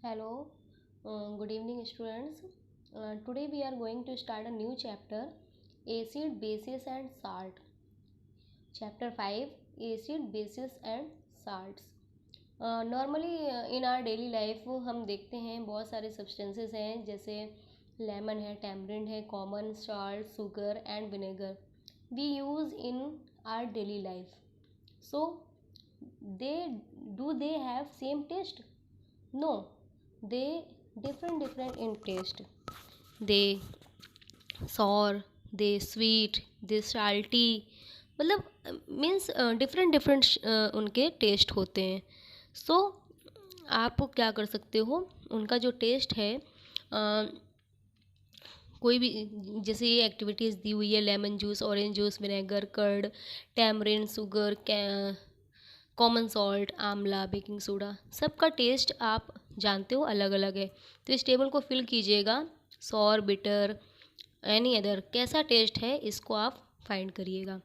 Hello, good evening, students. Today we are going to start a new chapter, Acid, Bases and Salt. Chapter 5, Acid, Bases and Salts. Normally in our daily life हम देखते हैं बहुत सारे substances हैं, जैसे lemon है, tamarind है, common, salt, sugar and vinegar we use in our daily life. So they they have same taste? No, they different in taste. They sour, they sweet, they salty, मतलब means different different उनके test होते हैं. सो आप क्या कर सकते हो, उनका जो टेस्ट है कोई भी, जैसे ये एक्टिविटीज़ दी हुई है, lemon juice, orange juice, vinegar, curd, tamarind, sugar, common salt, amla, baking soda, सबका टेस्ट आप जानते हो अलग अलग है. तो इस टेबल को फिल कीजिएगा. सॉर, बिटर, एनी अदर, कैसा टेस्ट है इसको आप फाइंड करिएगा.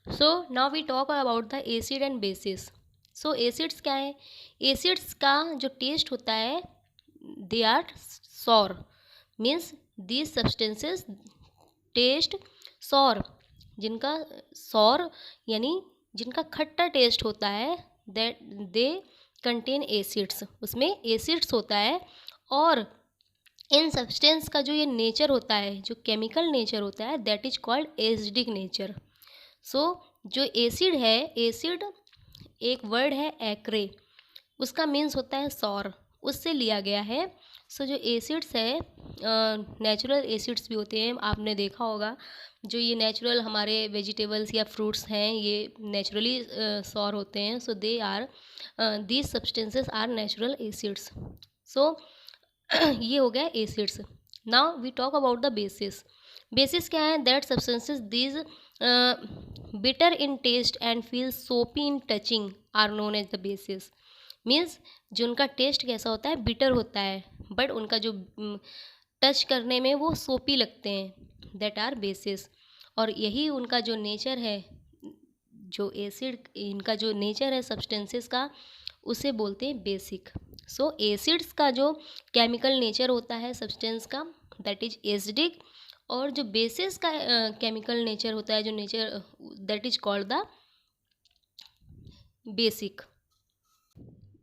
So now we talk about the acid and bases. So acids क्या है? एसिड्स का जो टेस्ट होता है, they are sour, means these substances taste sour. जिनका सॉर यानी जिनका खट्टा टेस्ट होता है, दैट दे कंटेन एसिड्स, उसमें एसिड्स होता है. और इन सब्सटेंस का जो ये नेचर होता है, जो केमिकल नेचर होता है, that is called acidic nature. So जो एसिड है, एसिड एक वर्ड है एक्रे, उसका मीन्स होता है सॉर, उससे लिया गया है. सो जो एसिड्स है, नेचुरल एसिड्स भी होते हैं, आपने देखा होगा. जो ये नेचुरल हमारे वेजिटेबल्स या फ्रूट्स हैं, ये नेचुरली सॉर होते हैं. So they are these substances are natural acids. So ये हो गया acids. Now we talk about the bases. Bases क्या है? That substances these bitter in taste and feel soapy in touching are known as the bases. Means जो उनका test कैसा होता है, बिटर होता है, बट उनका जो टच करने में वो सोपी लगते हैं, दैट आर बेसिस. और यही उनका जो नेचर है, जो एसिड, इनका जो नेचर है सब्सटेंसेस का, उसे बोलते हैं बेसिक. सो एसिड्स का जो केमिकल नेचर होता है सब्सटेंस का, दैट इज एसिडिक. और जो बेसिस का केमिकल नेचर होता है, जो nature, that is called the basic.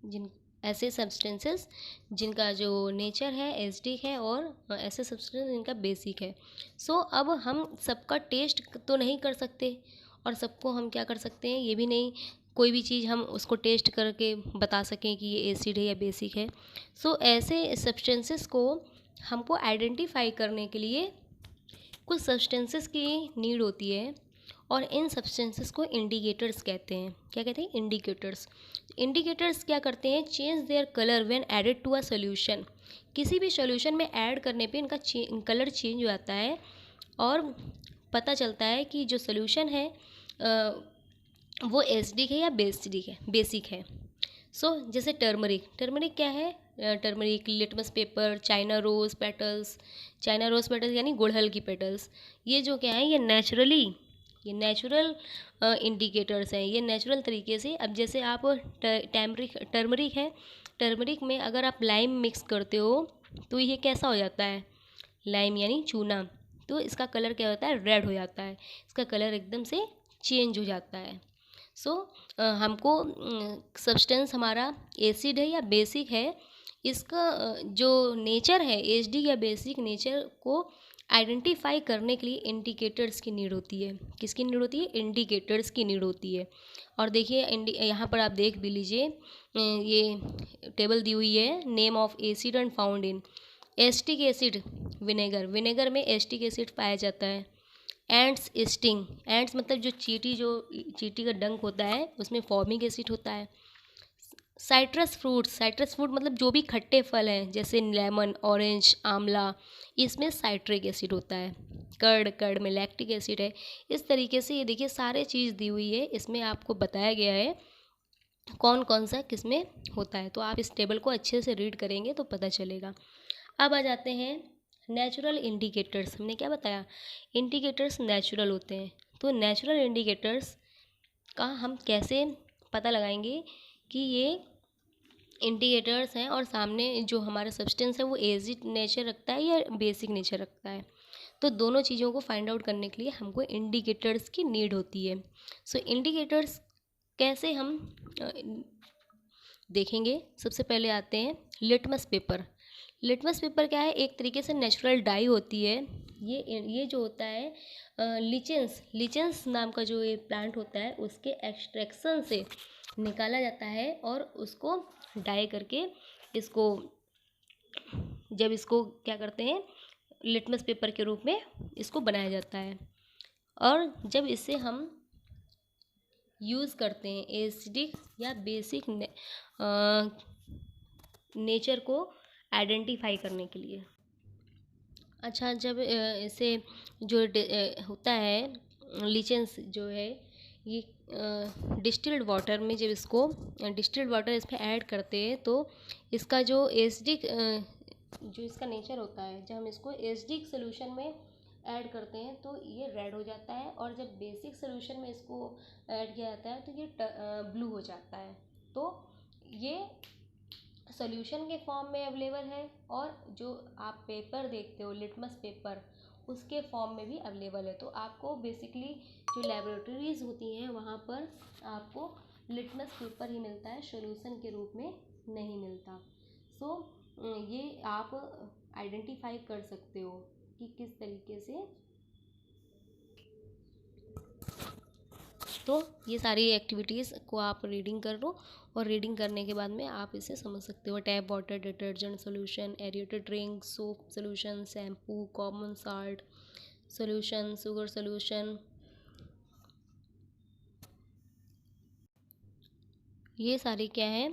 जिन ऐसे सब्सटेंसेस जिनका जो नेचर है एसिडिक है, और ऐसे सब्सटेंस जिनका बेसिक है. सो अब हम सबका टेस्ट तो नहीं कर सकते, और सबको हम क्या कर सकते हैं, ये भी नहीं कोई भी चीज़ हम उसको टेस्ट करके बता सकें कि ये एसिड है या बेसिक है. सो ऐसे सब्सटेंसेस को हमको आइडेंटिफाई करने के लिए कुछ सब्सटेंसेस की नीड होती है, और इन सब्सटेंसेस को इंडिकेटर्स कहते हैं. क्या कहते हैं? इंडिकेटर्स. इंडिकेटर्स क्या करते हैं? Change their colour when added to a solution. किसी भी सोल्यूशन में ऐड करने पे इनका कलर चेंज हो जाता है, और पता चलता है कि जो सोल्यूशन है वो एसिडिक है या बेसिक है. सो जैसे टर्मरिक. टर्मरिक क्या है? Turmeric, litmus paper, China rose petals. China rose petals यानी गुड़हल की पेटल्स. ये जो क्या है, ये नेचुरल इंडिकेटर्स हैं. ये नेचुरल तरीके से, अब जैसे आप टर्मरिक है, टर्मरिक में अगर आप लाइम मिक्स करते हो तो ये कैसा हो जाता है? लाइम यानी चूना. तो इसका कलर क्या होता है? रेड हो जाता है. इसका कलर एकदम से चेंज हो जाता है. सो हमको सब्सटेंस हमारा एसिड है या बेसिक है, इसका जो नेचर है, एसिडिक या बेसिक नेचर को आइडेंटिफाई करने के लिए इंडिकेटर्स की नीड होती है. किसकी नीड होती है? इंडिकेटर्स की नीड होती है. और देखिए यहाँ पर आप देख भी लीजिए, ये टेबल दी हुई है. Name of acid and found in acetic acid, vinegar. Vinegar में एसिटिक एसिड पाया जाता है. Ends sting. एंड्स मतलब जो चींटी का डंक होता है, उसमें फॉर्मिक एसिड होता है. Citrus fruits. साइट्रस फ्रूट मतलब जो भी खट्टे फल हैं, जैसे लेमन, ऑरेंज, आंवला, इसमें साइट्रिक एसिड होता है. कर्ड में लैक्टिक एसिड है. इस तरीके से ये देखिए सारे चीज़ दी हुई है, इसमें आपको बताया गया है कौन कौन सा किस में होता है. तो आप इस टेबल को अच्छे से रीड करेंगे तो पता चलेगा. अब आ जाते हैं नेचुरल इंडिकेटर्स. हमने क्या बताया? इंडिकेटर्स नेचुरल होते हैं. तो नेचुरल इंडिकेटर्स का हम कैसे पता लगाएंगे कि ये इंडिकेटर्स हैं और सामने जो हमारा सब्सटेंस है वो एसिड नेचर रखता है या बेसिक नेचर रखता है। तो दोनों चीज़ों को फाइंड आउट करने के लिए हमको इंडिकेटर्स की नीड होती है। सो इंडिकेटर्स कैसे हम देखेंगे। सबसे पहले आते हैं लिटमस पेपर। लिटमस पेपर क्या है, एक तरीके से नेचुरल डाई होती है। ये जो होता है लिचेंस लिचेंस नाम का जो ये प्लांट होता है उसके एक्सट्रैक्शन से निकाला जाता है और उसको डाई करके इसको जब इसको क्या करते हैं लिटमस पेपर के रूप में इसको बनाया जाता है। और जब इसे हम यूज़ करते हैं एसिडिक या बेसिक नेचर को आइडेंटिफाई करने के लिए। अच्छा, जब इसे जो होता है लिचेंस जो है ये डिस्टिल्ड वाटर में जब इसको डिस्टिल्ड वाटर इसमें ऐड करते हैं तो इसका जो एसिडिक जो इसका नेचर होता है, जब हम इसको एसिडिक सोल्यूशन में ऐड करते हैं तो ये रेड हो जाता है और जब बेसिक सोल्यूशन में इसको ऐड किया जाता है तो ये ब्लू हो जाता है। तो ये सॉल्यूशन के फॉर्म में अवेलेबल है और जो आप पेपर देखते हो लिटमस पेपर उसके फॉर्म में भी अवेलेबल है। तो आपको बेसिकली जो लेबोरेटरीज होती हैं वहाँ पर आपको लिटमस पेपर ही मिलता है, सॉल्यूशन के रूप में नहीं मिलता। सो ये आप आइडेंटिफाई कर सकते हो कि किस तरीके से। तो ये सारी एक्टिविटीज़ को आप रीडिंग कर लो और रीडिंग करने के बाद में आप इसे समझ सकते हो। Tap water, detergent solution, aerated drink, soap solution, shampoo, common salt solution, sugar solution, ये सारे क्या है,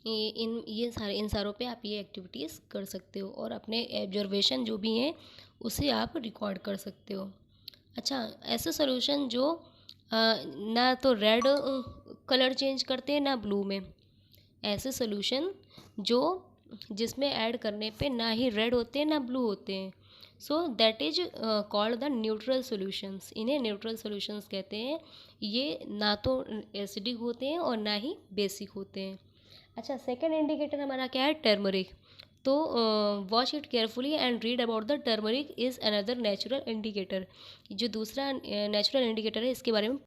इन सारों पे आप ये एक्टिविटीज़ कर सकते हो और अपने ऑब्जर्वेशन जो भी हैं उसे आप रिकॉर्ड कर सकते हो। अच्छा, ऐसे सॉल्यूशन जो ना तो रेड कलर चेंज करते हैं ना ब्लू में, ऐसे सॉल्यूशन जो जिसमें ऐड करने पे ना ही रेड होते हैं ना ब्लू होते हैं, so that is called the neutral solutions. इन्हें न्यूट्रल सॉल्यूशंस कहते हैं। ये ना तो एसिडिक होते हैं और ना ही बेसिक होते हैं। अच्छा, सेकंड इंडिकेटर हमारा क्या है, टर्मरिक। तो watch it carefully and read about the turmeric is another natural indicator. जो दूसरा नेचुरल इंडिकेटर है इसके बारे में